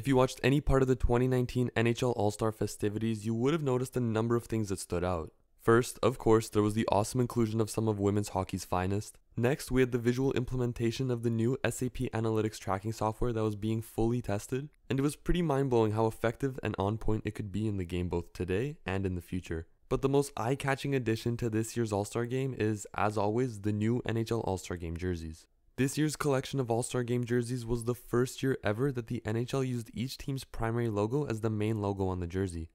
If you watched any part of the 2019 NHL All-Star festivities, you would have noticed a number of things that stood out. First, of course, there was the awesome inclusion of some of women's hockey's finest. Next, we had the visual implementation of the new SAP Analytics tracking software that was being fully tested, and it was pretty mind-blowing how effective and on point it could be in the game both today and in the future. But the most eye-catching addition to this year's All-Star Game is, as always, the new NHL All-Star Game jerseys. This year's collection of All-Star Game jerseys was the first year ever that the NHL used each team's primary logo as the main logo on the jersey,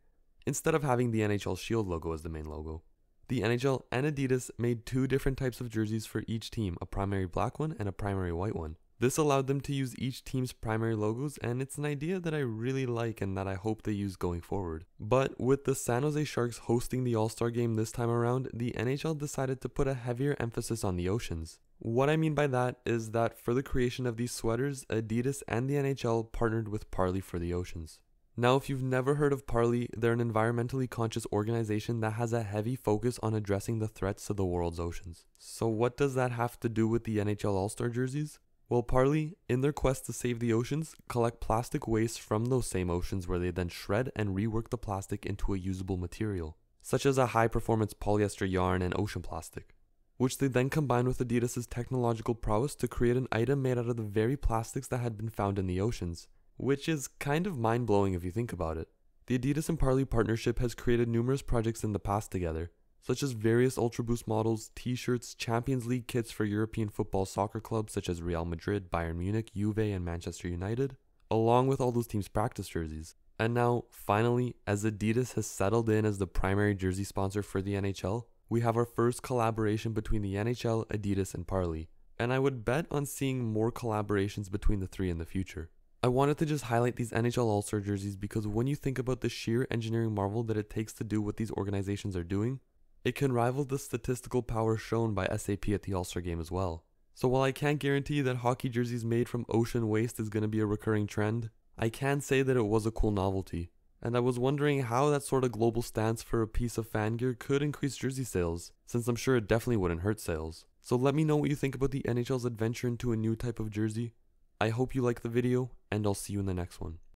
instead of having the NHL Shield logo as the main logo. The NHL and Adidas made two different types of jerseys for each team, a primary black one and a primary white one. This allowed them to use each team's primary logos, and it's an idea that I really like and that I hope they use going forward. But with the San Jose Sharks hosting the All-Star Game this time around, the NHL decided to put a heavier emphasis on the oceans. What I mean by that is that for the creation of these sweaters, Adidas and the NHL partnered with Parley for the oceans. Now, if you've never heard of Parley, they're an environmentally conscious organization that has a heavy focus on addressing the threats to the world's oceans. So what does that have to do with the NHL All-Star jerseys? Well, Parley, in their quest to save the oceans, collect plastic waste from those same oceans where they then shred and rework the plastic into a usable material, such as a high-performance polyester yarn and ocean plastic, which they then combine with Adidas' technological prowess to create an item made out of the very plastics that had been found in the oceans, which is kind of mind-blowing if you think about it. The Adidas and Parley partnership has created numerous projects in the past together, such as various Ultra Boost models, t-shirts, Champions League kits for European football soccer clubs such as Real Madrid, Bayern Munich, Juve, and Manchester United, along with all those teams' practice jerseys. And now, finally, as Adidas has settled in as the primary jersey sponsor for the NHL, we have our first collaboration between the NHL, Adidas, and Parley, and I would bet on seeing more collaborations between the three in the future. I wanted to just highlight these NHL All-Star jerseys because when you think about the sheer engineering marvel that it takes to do what these organizations are doing, it can rival the statistical power shown by SAP at the All-Star Game as well. So while I can't guarantee that hockey jerseys made from ocean waste is going to be a recurring trend, I can say that it was a cool novelty. And I was wondering how that sort of global stance for a piece of fan gear could increase jersey sales, since I'm sure it definitely wouldn't hurt sales. So let me know what you think about the NHL's adventure into a new type of jersey. I hope you liked the video, and I'll see you in the next one.